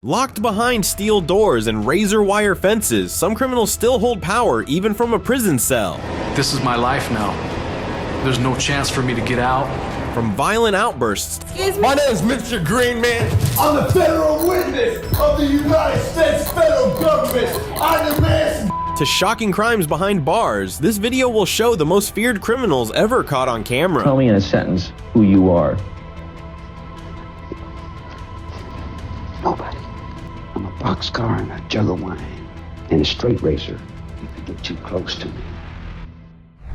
Locked behind steel doors and razor wire fences, some criminals still hold power even from a prison cell. This is my life now. There's no chance for me to get out. From violent outbursts. My name is Mr. Green, man. I'm the federal witness of the United States federal government. I demand to shocking crimes behind bars, this video will show the most feared criminals ever caught on camera. Tell me in a sentence who you are. Nobody. I'm a boxcar and a jug of wine and a straight racer if you get too close to me.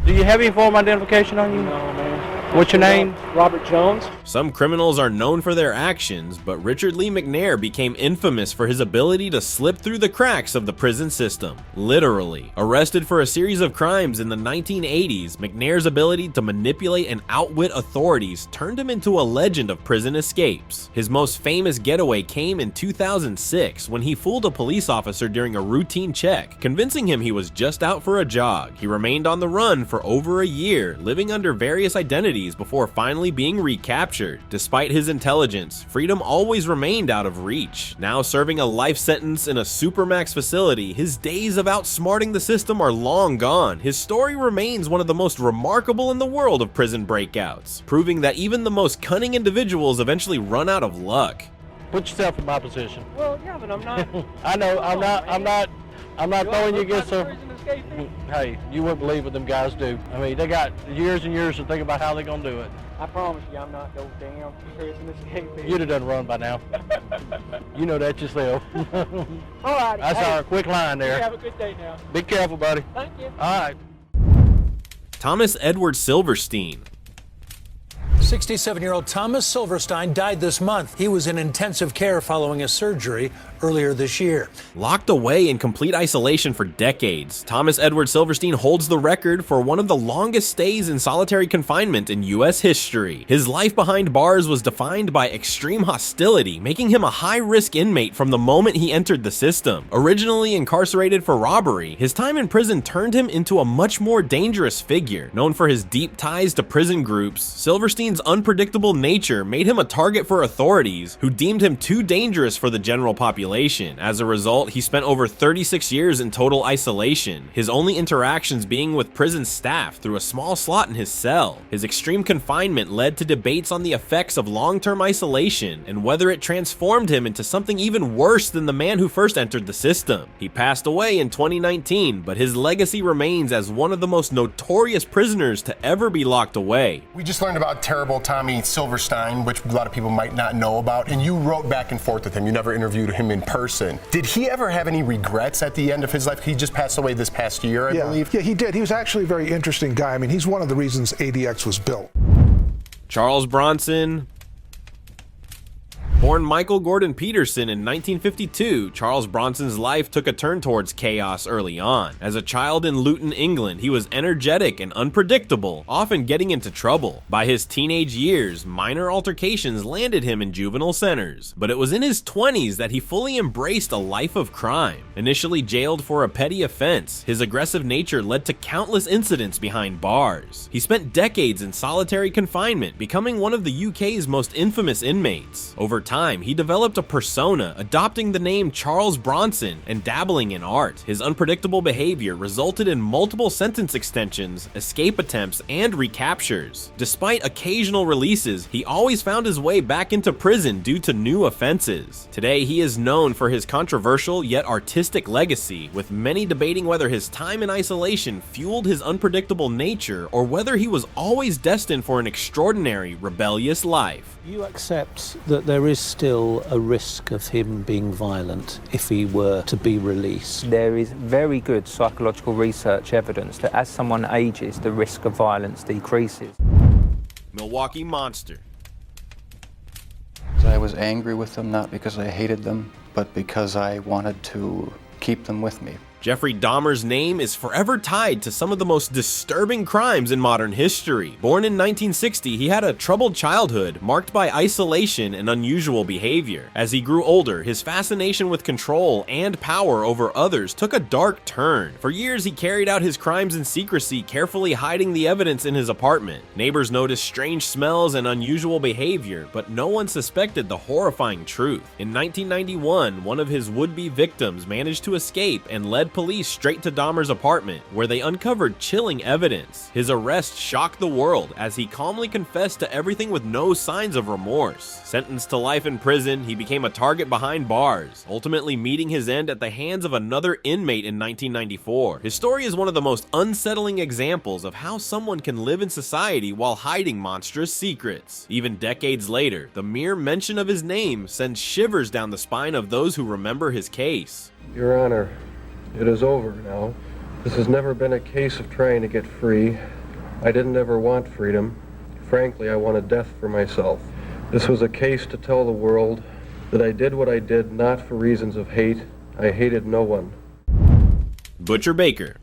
Do you have any form of identification on you? No, man. What's your name? Robert Jones. Some criminals are known for their actions, but Richard Lee McNair became infamous for his ability to slip through the cracks of the prison system. Literally. Arrested for a series of crimes in the 1980s, McNair's ability to manipulate and outwit authorities turned him into a legend of prison escapes. His most famous getaway came in 2006 when he fooled a police officer during a routine check, convincing him he was just out for a jog. He remained on the run for over a year, living under various identities before finally being recaptured. Despite his intelligence, freedom always remained out of reach. Now serving a life sentence in a supermax facility, his days of outsmarting the system are long gone. His story remains one of the most remarkable in the world of prison breakouts, proving that even the most cunning individuals eventually run out of luck. Put yourself in my position. Well, yeah, but I'm not. I know, I'm not throwing you against her. Hey, you wouldn't believe what them guys do. I mean, they got years and years to think about how they're gonna do it. I promise you, I'm not no damn prison escape. You'd have done run by now. You know that yourself. All right. That's our quick line there. You have a good day now. Be careful, buddy. Thank you. All right. Thomas Edward Silverstein. 67-year-old Thomas Silverstein died this month. He was in intensive care following a surgery earlier this year. Locked away in complete isolation for decades, Thomas Edward Silverstein holds the record for one of the longest stays in solitary confinement in U.S. history. His life behind bars was defined by extreme hostility, making him a high-risk inmate from the moment he entered the system. Originally incarcerated for robbery, his time in prison turned him into a much more dangerous figure. Known for his deep ties to prison groups, Silverstein's unpredictable nature made him a target for authorities, who deemed him too dangerous for the general population. As a result, he spent over 36 years in total isolation, his only interactions being with prison staff through a small slot in his cell. His extreme confinement led to debates on the effects of long-term isolation and whether it transformed him into something even worse than the man who first entered the system. He passed away in 2019, but his legacy remains as one of the most notorious prisoners to ever be locked away. We just learned about terrible Tommy Silverstein, which a lot of people might not know about, and you wrote back and forth with him. You never interviewed him in person. Did he ever have any regrets at the end of his life? He just passed away this past year, I believe. Yeah, he did. He was actually a very interesting guy. I mean, he's one of the reasons ADX was built. Charles Bronson. Born Michael Gordon Peterson in 1952, Charles Bronson's life took a turn towards chaos early on. As a child in Luton, England, he was energetic and unpredictable, often getting into trouble. By his teenage years, minor altercations landed him in juvenile centers, but it was in his 20s that he fully embraced a life of crime. Initially jailed for a petty offense, his aggressive nature led to countless incidents behind bars. He spent decades in solitary confinement, becoming one of the UK's most infamous inmates. Over time, he developed a persona, adopting the name Charles Bronson and dabbling in art. His unpredictable behavior resulted in multiple sentence extensions, escape attempts, and recaptures. Despite occasional releases, he always found his way back into prison due to new offenses. Today, he is known for his controversial yet artistic legacy, with many debating whether his time in isolation fueled his unpredictable nature or whether he was always destined for an extraordinary, rebellious life. You accept that there is still a risk of him being violent if he were to be released? There is very good psychological research evidence that as someone ages, the risk of violence decreases. Milwaukee Monster. I was angry with them, not because I hated them, but because I wanted to keep them with me. Jeffrey Dahmer's name is forever tied to some of the most disturbing crimes in modern history. Born in 1960, he had a troubled childhood marked by isolation and unusual behavior. As he grew older, his fascination with control and power over others took a dark turn. For years, he carried out his crimes in secrecy, carefully hiding the evidence in his apartment. Neighbors noticed strange smells and unusual behavior, but no one suspected the horrifying truth. In 1991, one of his would-be victims managed to escape and led police straight to Dahmer's apartment, where they uncovered chilling evidence. His arrest shocked the world as he calmly confessed to everything with no signs of remorse. Sentenced to life in prison, he became a target behind bars, ultimately meeting his end at the hands of another inmate in 1994. His story is one of the most unsettling examples of how someone can live in society while hiding monstrous secrets. Even decades later, the mere mention of his name sends shivers down the spine of those who remember his case. Your Honor, it is over now. This has never been a case of trying to get free. I didn't ever want freedom. Frankly, I wanted death for myself. This was a case to tell the world that I did what I did not for reasons of hate. I hated no one. Butcher Baker.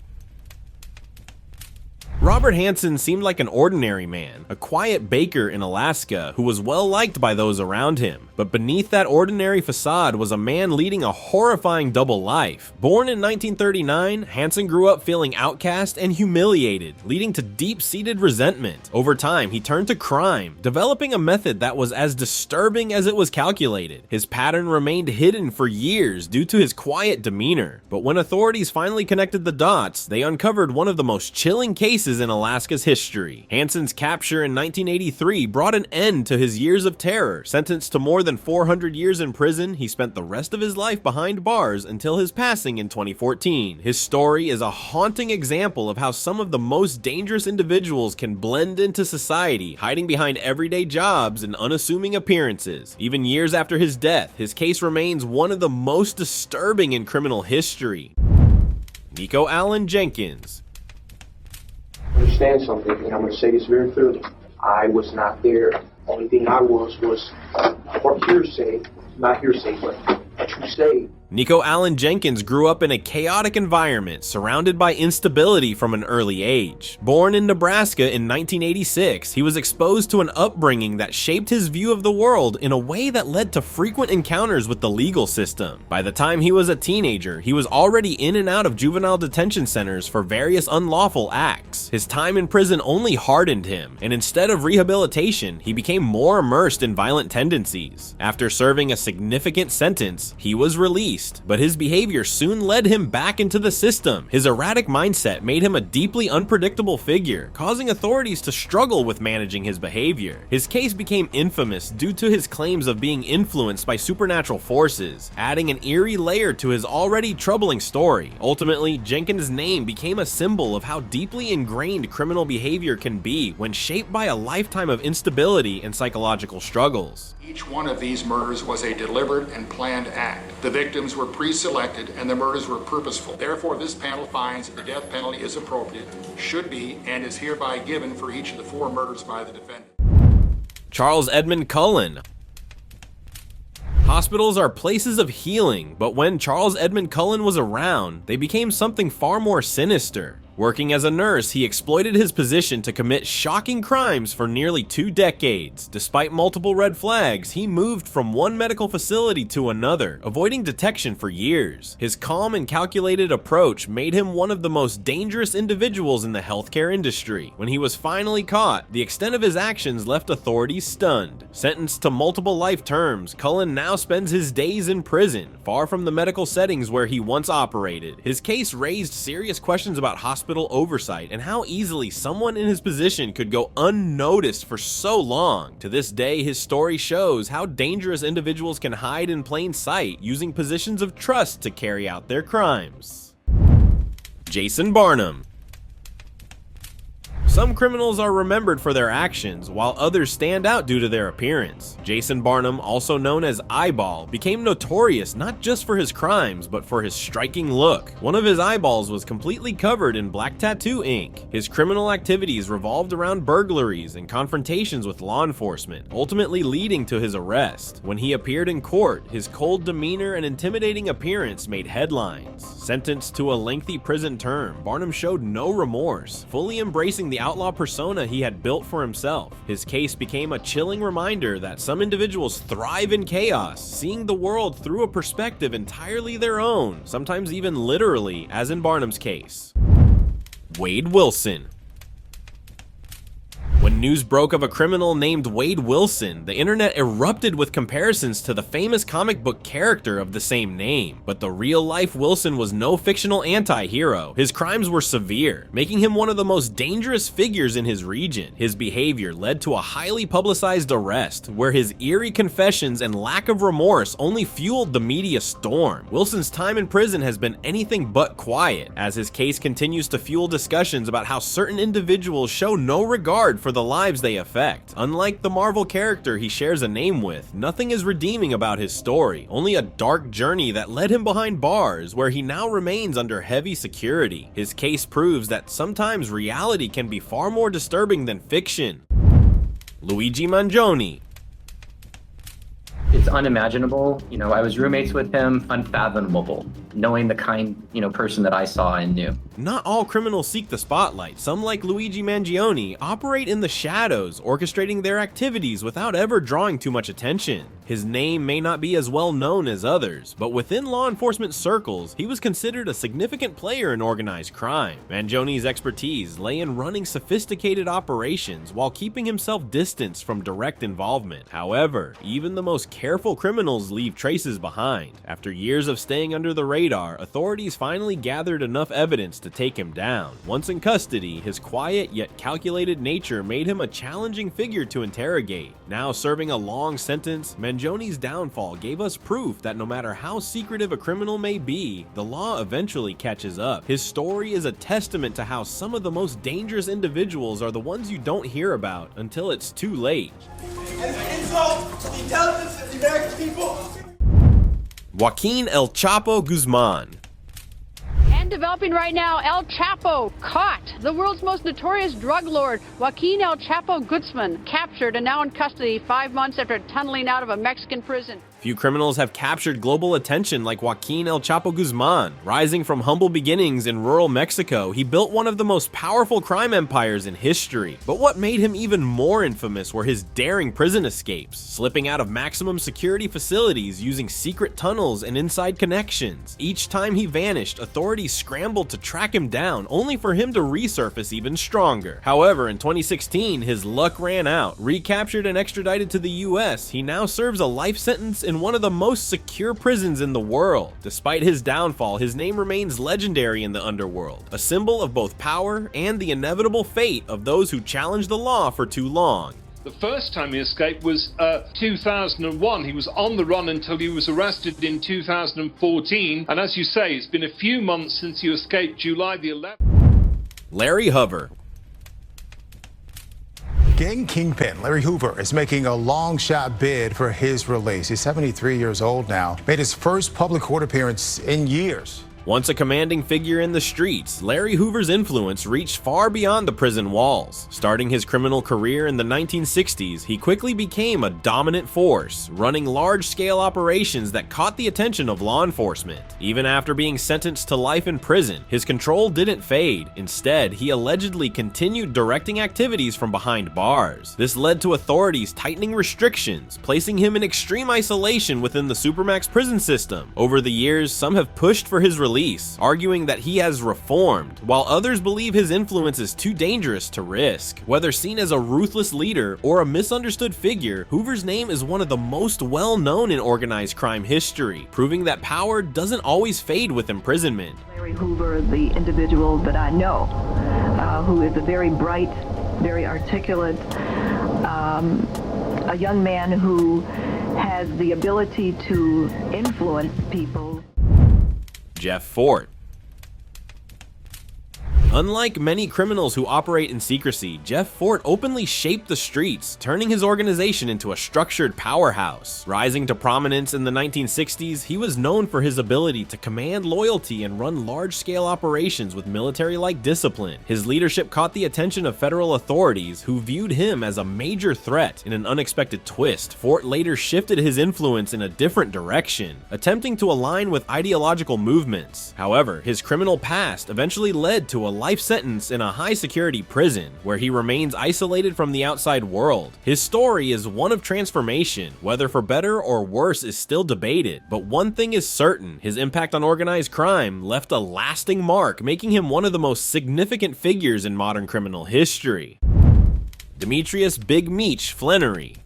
Robert Hansen seemed like an ordinary man, a quiet baker in Alaska who was well liked by those around him. But beneath that ordinary facade was a man leading a horrifying double life. Born in 1939, Hansen grew up feeling outcast and humiliated, leading to deep-seated resentment. Over time, he turned to crime, developing a method that was as disturbing as it was calculated. His pattern remained hidden for years due to his quiet demeanor. But when authorities finally connected the dots, they uncovered one of the most chilling cases in Alaska's history. Hansen's capture in 1983 brought an end to his years of terror. Sentenced to more than 400 years in prison, he spent the rest of his life behind bars until his passing in 2014. His story is a haunting example of how some of the most dangerous individuals can blend into society, hiding behind everyday jobs and unassuming appearances. Even years after his death, his case remains one of the most disturbing in criminal history. Nikko Allen Jenkins. Understand something, and I'm going to say this very clearly. I was not there. Only thing I was hearsay, not hearsay, but a true say. Nikko Allen Jenkins grew up in a chaotic environment surrounded by instability from an early age. Born in Nebraska in 1986, he was exposed to an upbringing that shaped his view of the world in a way that led to frequent encounters with the legal system. By the time he was a teenager, he was already in and out of juvenile detention centers for various unlawful acts. His time in prison only hardened him, and instead of rehabilitation, he became more immersed in violent tendencies. After serving a significant sentence, he was released. But his behavior soon led him back into the system. His erratic mindset made him a deeply unpredictable figure, causing authorities to struggle with managing his behavior. His case became infamous due to his claims of being influenced by supernatural forces, adding an eerie layer to his already troubling story. Ultimately, Jenkins' name became a symbol of how deeply ingrained criminal behavior can be when shaped by a lifetime of instability and psychological struggles. Each one of these murders was a deliberate and planned act. The victims were pre-selected and the murders were purposeful. Therefore, this panel finds that the death penalty is appropriate, should be, and is hereby given for each of the 4 murders by the defendant. Charles Edmund Cullen. Hospitals are places of healing, but when Charles Edmund Cullen was around, they became something far more sinister. Working as a nurse, he exploited his position to commit shocking crimes for nearly 2 decades. Despite multiple red flags, he moved from one medical facility to another, avoiding detection for years. His calm and calculated approach made him one of the most dangerous individuals in the healthcare industry. When he was finally caught, the extent of his actions left authorities stunned. Sentenced to multiple life terms, Cullen now spends his days in prison, far from the medical settings where he once operated. His case raised serious questions about hospital oversight and how easily someone in his position could go unnoticed for so long. To this day, his story shows how dangerous individuals can hide in plain sight, using positions of trust to carry out their crimes. Jason Barnum. Some criminals are remembered for their actions, while others stand out due to their appearance. Jason Barnum, also known as Eyeball, became notorious not just for his crimes, but for his striking look. One of his eyeballs was completely covered in black tattoo ink. His criminal activities revolved around burglaries and confrontations with law enforcement, ultimately leading to his arrest. When he appeared in court, his cold demeanor and intimidating appearance made headlines. Sentenced to a lengthy prison term, Barnum showed no remorse, fully embracing the outlaw persona he had built for himself. His case became a chilling reminder that some individuals thrive in chaos, seeing the world through a perspective entirely their own, sometimes even literally, as in Barnum's case. Wade Wilson. When news broke of a criminal named Wade Wilson, the internet erupted with comparisons to the famous comic book character of the same name. But the real-life Wilson was no fictional anti-hero. His crimes were severe, making him one of the most dangerous figures in his region. His behavior led to a highly publicized arrest, where his eerie confessions and lack of remorse only fueled the media storm. Wilson's time in prison has been anything but quiet, as his case continues to fuel discussions about how certain individuals show no regard for the lives they affect. Unlike the Marvel character he shares a name with, nothing is redeeming about his story, only a dark journey that led him behind bars, where he now remains under heavy security. His case proves that sometimes reality can be far more disturbing than fiction. Luigi Mangioni. It's unimaginable. I was roommates with him, unfathomable, knowing the kind, person that I saw and knew. Not all criminals seek the spotlight. Some, like Luigi Mangioni, operate in the shadows, orchestrating their activities without ever drawing too much attention. His name may not be as well known as others, but within law enforcement circles, he was considered a significant player in organized crime. Mangioni's expertise lay in running sophisticated operations while keeping himself distanced from direct involvement. However, even the most careful criminals leave traces behind. After years of staying under the radar, authorities finally gathered enough evidence to take him down. Once in custody, his quiet yet calculated nature made him a challenging figure to interrogate. Now serving a long sentence, Mangioni's downfall gave us proof that no matter how secretive a criminal may be, the law eventually catches up. His story is a testament to how some of the most dangerous individuals are the ones you don't hear about until it's too late. As an insult to the intelligence of the American people. Joaquin El Chapo Guzman. And developing right now, El Chapo caught. The world's most notorious drug lord, Joaquin El Chapo Guzman, captured and now in custody 5 months after tunneling out of a Mexican prison. Few criminals have captured global attention like Joaquin El Chapo Guzman. Rising from humble beginnings in rural Mexico, he built one of the most powerful crime empires in history. But what made him even more infamous were his daring prison escapes, slipping out of maximum security facilities using secret tunnels and inside connections. Each time he vanished, authorities scrambled to track him down, only for him to resurface even stronger. However, in 2016, his luck ran out. Recaptured and extradited to the US, he now serves a life sentence in one of the most secure prisons in the world. Despite his downfall, his name remains legendary in the underworld, a symbol of both power and the inevitable fate of those who challenge the law for too long. The first time he escaped was 2001. He was on the run until he was arrested in 2014. And as you say, it's been a few months since he escaped July the 11th. Larry Hoover. Gang kingpin Larry Hoover is making a long-shot bid for his release. He's 73 years old now. Made his first public court appearance in years. Once a commanding figure in the streets, Larry Hoover's influence reached far beyond the prison walls. Starting his criminal career in the 1960s, he quickly became a dominant force, running large-scale operations that caught the attention of law enforcement. Even after being sentenced to life in prison, his control didn't fade. Instead, he allegedly continued directing activities from behind bars. This led to authorities tightening restrictions, placing him in extreme isolation within the Supermax prison system. Over the years, some have pushed for his release, arguing that he has reformed, while others believe his influence is too dangerous to risk. Whether seen as a ruthless leader or a misunderstood figure, Hoover's name is one of the most well-known in organized crime history, proving that power doesn't always fade with imprisonment. Larry Hoover, the individual that I know, who is a very bright, very articulate, a young man who has the ability to influence people. Jeff Fort. Unlike many criminals who operate in secrecy, Jeff Fort openly shaped the streets, turning his organization into a structured powerhouse. Rising to prominence in the 1960s, he was known for his ability to command loyalty and run large-scale operations with military-like discipline. His leadership caught the attention of federal authorities, who viewed him as a major threat. In an unexpected twist, Fort later shifted his influence in a different direction, attempting to align with ideological movements. However, his criminal past eventually led to a life sentence in a high-security prison, where he remains isolated from the outside world. His story is one of transformation. Whether for better or worse is still debated, but one thing is certain: his impact on organized crime left a lasting mark, making him one of the most significant figures in modern criminal history. Demetrius Big Meech Flannery.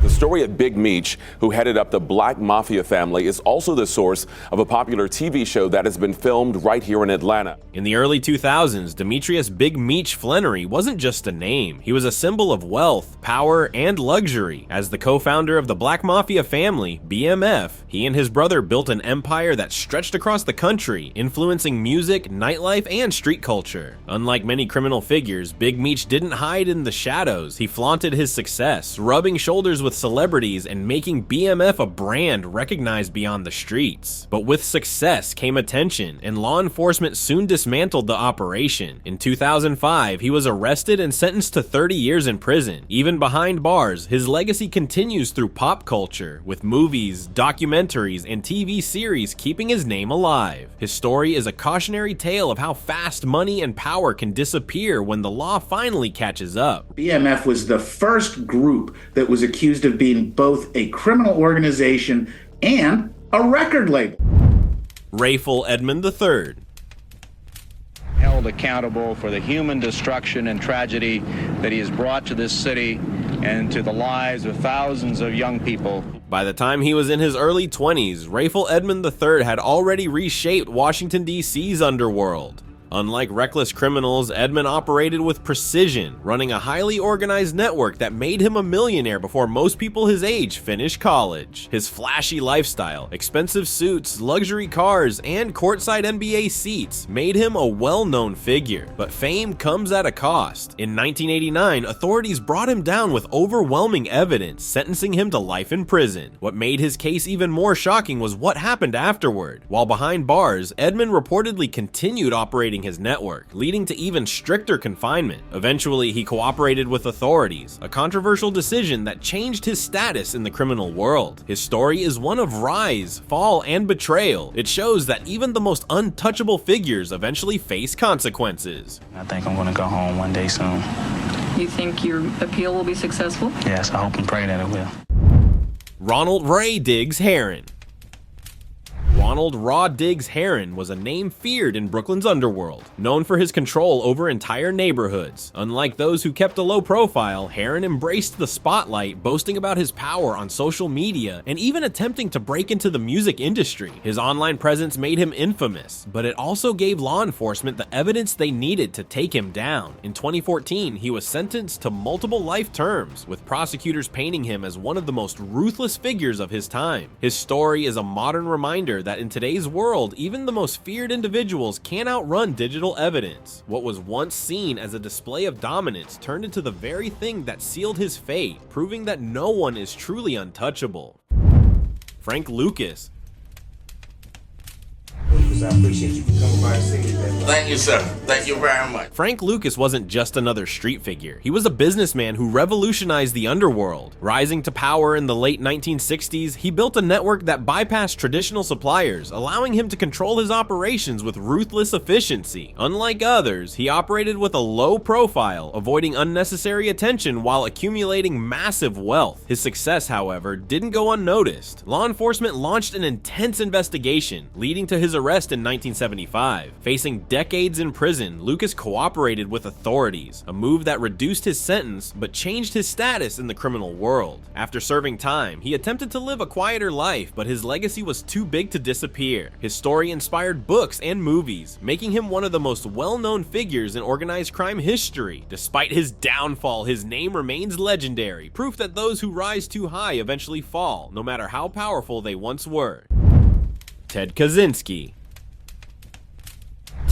The story of Big Meech, who headed up the Black Mafia family, is also the source of a popular TV show that has been filmed right here in Atlanta. In the early 2000s, Demetrius Big Meech Flannery wasn't just a name. He was a symbol of wealth, power, and luxury. As the co-founder of the Black Mafia family, BMF, he and his brother built an empire that stretched across the country, influencing music, nightlife, and street culture. Unlike many criminal figures, Big Meech didn't hide in the shadows. He flaunted his success, rubbing shoulders with celebrities and making BMF a brand recognized beyond the streets. But with success came attention, and law enforcement soon dismantled the operation. In 2005, he was arrested and sentenced to 30 years in prison. Even behind bars, his legacy continues through pop culture, with movies, documentaries, and TV series keeping his name alive. His story is a cautionary tale of how fast money and power can disappear when the law finally catches up. BMF was the first group that was accused of being both a criminal organization and a record label. Rayful Edmond III. Held accountable for the human destruction and tragedy that he has brought to this city and to the lives of thousands of young people. By the time he was in his early 20s, Rayful Edmond III had already reshaped Washington, D.C.'s underworld. Unlike reckless criminals, Edmund operated with precision, running a highly organized network that made him a millionaire before most people his age finished college. His flashy lifestyle, expensive suits, luxury cars, and courtside NBA seats made him a well-known figure. But fame comes at a cost. In 1989, authorities brought him down with overwhelming evidence, sentencing him to life in prison. What made his case even more shocking was what happened afterward. While behind bars, Edmund reportedly continued operating his network, leading to even stricter confinement. Eventually, he cooperated with authorities, a controversial decision that changed his status in the criminal world. His story is one of rise, fall, and betrayal. It shows that even the most untouchable figures eventually face consequences. I think I'm gonna go home one day soon. You think your appeal will be successful? Yes, I hope and pray that it will. Ronald Ray Diggs Heron. Ronald Raw Diggs Heron was a name feared in Brooklyn's underworld, known for his control over entire neighborhoods. Unlike those who kept a low profile, Heron embraced the spotlight, boasting about his power on social media and even attempting to break into the music industry. His online presence made him infamous, but it also gave law enforcement the evidence they needed to take him down. In 2014, he was sentenced to multiple life terms, with prosecutors painting him as one of the most ruthless figures of his time. His story is a modern reminder that in today's world, even the most feared individuals can't outrun digital evidence. What was once seen as a display of dominance turned into the very thing that sealed his fate, proving that no one is truly untouchable. Frank Lucas. I appreciate you for coming by and seeing me. Thank you, sir. Thank you very much. Frank Lucas wasn't just another street figure. He was a businessman who revolutionized the underworld. Rising to power in the late 1960s, he built a network that bypassed traditional suppliers, allowing him to control his operations with ruthless efficiency. Unlike others, he operated with a low profile, avoiding unnecessary attention while accumulating massive wealth. His success, however, didn't go unnoticed. Law enforcement launched an intense investigation, leading to his arrest in 1975. Facing decades in prison, Lucas cooperated with authorities, a move that reduced his sentence but changed his status in the criminal world. After serving time, he attempted to live a quieter life, but his legacy was too big to disappear. His story inspired books and movies, making him one of the most well-known figures in organized crime history. Despite his downfall, his name remains legendary, proof that those who rise too high eventually fall, no matter how powerful they once were. Ted Kaczynski.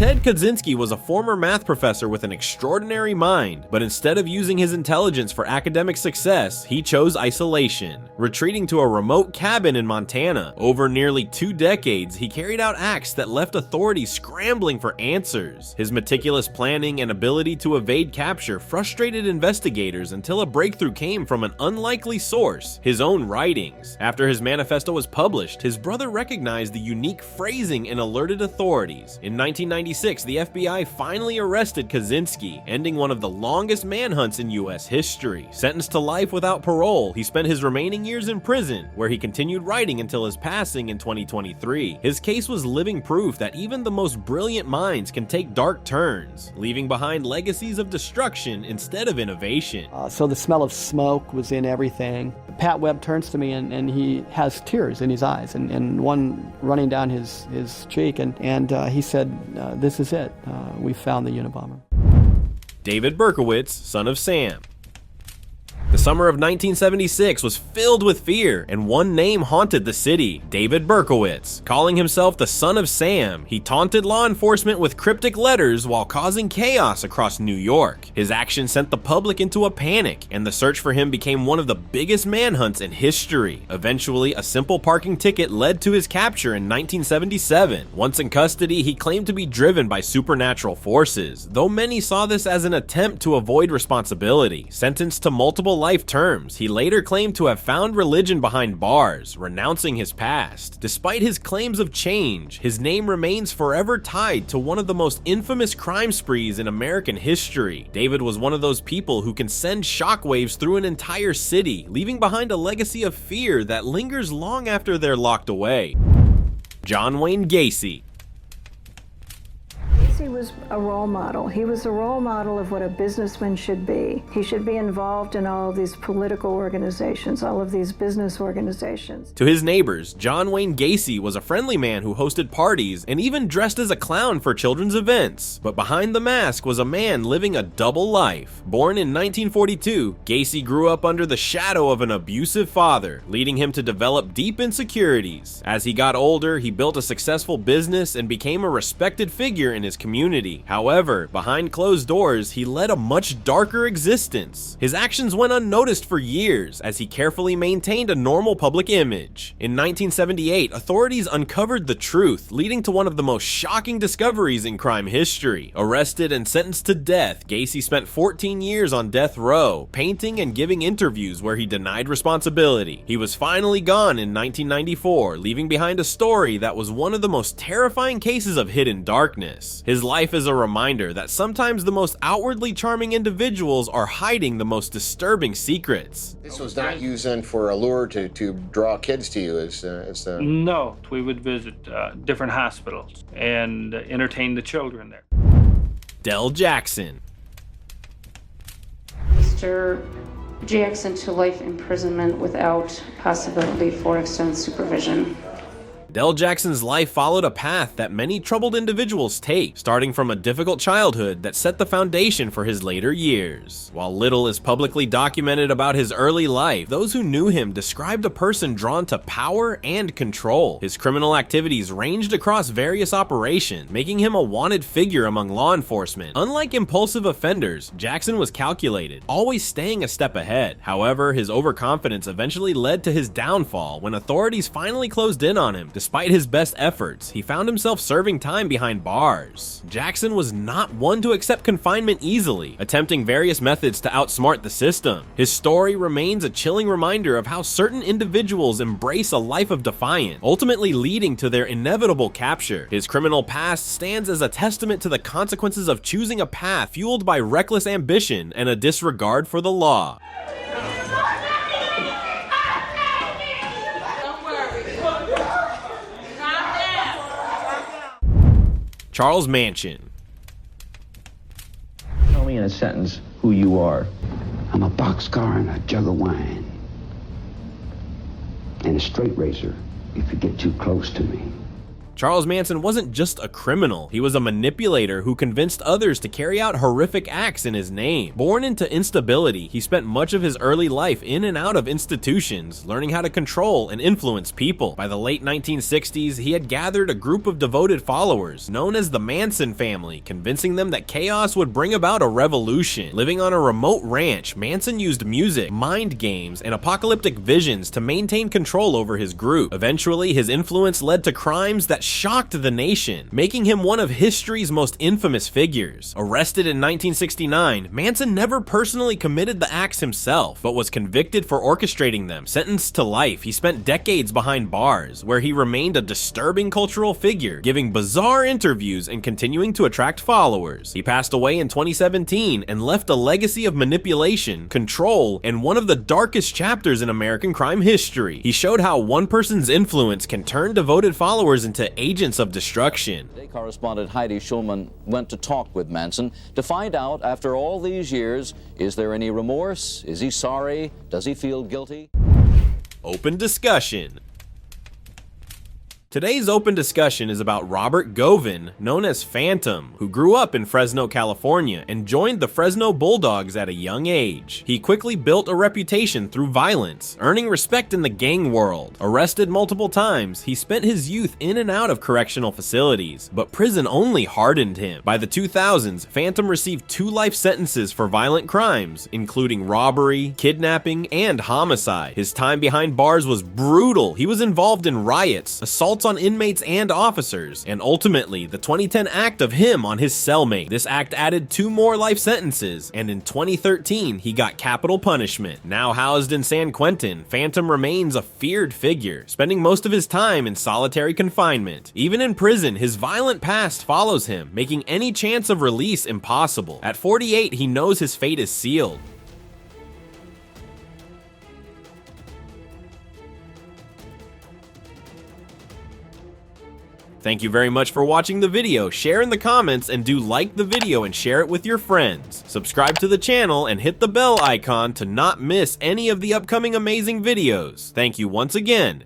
Ted Kaczynski was a former math professor with an extraordinary mind, but instead of using his intelligence for academic success, he chose isolation. Retreating to a remote cabin in Montana, over nearly 2 decades, he carried out acts that left authorities scrambling for answers. His meticulous planning and ability to evade capture frustrated investigators until a breakthrough came from an unlikely source, his own writings. After his manifesto was published, his brother recognized the unique phrasing and alerted authorities. In 1996, the FBI finally arrested Kaczynski, ending one of the longest manhunts in U.S. history. Sentenced to life without parole, he spent his remaining years in prison, where he continued writing until his passing in 2023. His case was living proof that even the most brilliant minds can take dark turns, leaving behind legacies of destruction instead of innovation. So the smell of smoke was in everything. Pat Webb turns to me and he has tears in his eyes and one running down his cheek, and he said, this is it. We found the Unabomber. David Berkowitz, son of Sam. The summer of 1976 was filled with fear, and one name haunted the city: David Berkowitz. Calling himself the son of Sam, he taunted law enforcement with cryptic letters while causing chaos across New York. His actions sent the public into a panic, and the search for him became one of the biggest manhunts in history. Eventually, a simple parking ticket led to his capture in 1977. Once in custody, he claimed to be driven by supernatural forces, though many saw this as an attempt to avoid responsibility. Sentenced to multiple life terms, he later claimed to have found religion behind bars, renouncing his past. Despite his claims of change, his name remains forever tied to one of the most infamous crime sprees in American history. David was one of those people who can send shockwaves through an entire city, leaving behind a legacy of fear that lingers long after they're locked away. John Wayne Gacy. He was a role model. He was a role model of what a businessman should be. He should be involved in all of these political organizations, all of these business organizations. To his neighbors, John Wayne Gacy was a friendly man who hosted parties and even dressed as a clown for children's events. But behind the mask was a man living a double life. Born in 1942, Gacy grew up under the shadow of an abusive father, leading him to develop deep insecurities. As he got older, he built a successful business and became a respected figure in his community. However, behind closed doors, he led a much darker existence. His actions went unnoticed for years as he carefully maintained a normal public image. In 1978, authorities uncovered the truth, leading to one of the most shocking discoveries in crime history. Arrested and sentenced to death, Gacy spent 14 years on death row, painting and giving interviews where he denied responsibility. He was finally gone in 1994, leaving behind a story that was one of the most terrifying cases of hidden darkness. His life is a reminder that sometimes the most outwardly charming individuals are hiding the most disturbing secrets. This was not used then for a lure to draw kids to you No, we would visit different hospitals and entertain the children there. Del Jackson. Mr. Jackson to life imprisonment without possibility for extended supervision. Del Jackson's life followed a path that many troubled individuals take, starting from a difficult childhood that set the foundation for his later years. While little is publicly documented about his early life, those who knew him described a person drawn to power and control. His criminal activities ranged across various operations, making him a wanted figure among law enforcement. Unlike impulsive offenders, Jackson was calculated, always staying a step ahead. However, his overconfidence eventually led to his downfall when authorities finally closed in on him. Despite his best efforts, he found himself serving time behind bars. Jackson was not one to accept confinement easily, attempting various methods to outsmart the system. His story remains a chilling reminder of how certain individuals embrace a life of defiance, ultimately leading to their inevitable capture. His criminal past stands as a testament to the consequences of choosing a path fueled by reckless ambition and a disregard for the law. Charles Manson. Tell me in a sentence who you are. I'm a boxcar and a jug of wine. And a straight razor if you get too close to me. Charles Manson wasn't just a criminal, he was a manipulator who convinced others to carry out horrific acts in his name. Born into instability, he spent much of his early life in and out of institutions, learning how to control and influence people. By the late 1960s, he had gathered a group of devoted followers, known as the Manson family, convincing them that chaos would bring about a revolution. Living on a remote ranch, Manson used music, mind games, and apocalyptic visions to maintain control over his group. Eventually, his influence led to crimes that shocked the nation, making him one of history's most infamous figures. Arrested in 1969, Manson never personally committed the acts himself, but was convicted for orchestrating them. Sentenced to life, he spent decades behind bars, where he remained a disturbing cultural figure, giving bizarre interviews and continuing to attract followers. He passed away in 2017 and left a legacy of manipulation, control, and one of the darkest chapters in American crime history. He showed how one person's influence can turn devoted followers into agents of destruction. Today, correspondent Heidi Schulman went to talk with Manson to find out, after all these years, is there any remorse? Is he sorry? Does he feel guilty? Open discussion. Today's open discussion is about Robert Goven, known as Phantom, who grew up in Fresno, California, and joined the Fresno Bulldogs at a young age. He quickly built a reputation through violence, earning respect in the gang world. Arrested multiple times, he spent his youth in and out of correctional facilities, but prison only hardened him. By the 2000s, Phantom received 2 life sentences for violent crimes, including robbery, kidnapping, and homicide. His time behind bars was brutal. He was involved in riots, assaults on inmates and officers, and ultimately the 2010 act of him on his cellmate. This act added 2 more life sentences, and in 2013 he got capital punishment. Now housed in San Quentin, Phantom remains a feared figure, spending most of his time in solitary confinement. Even in prison, his violent past follows him, making any chance of release impossible. At 48, he knows his fate is sealed. Thank you very much for watching the video. Share in the comments and do like the video and share it with your friends. Subscribe to the channel and hit the bell icon to not miss any of the upcoming amazing videos. Thank you once again,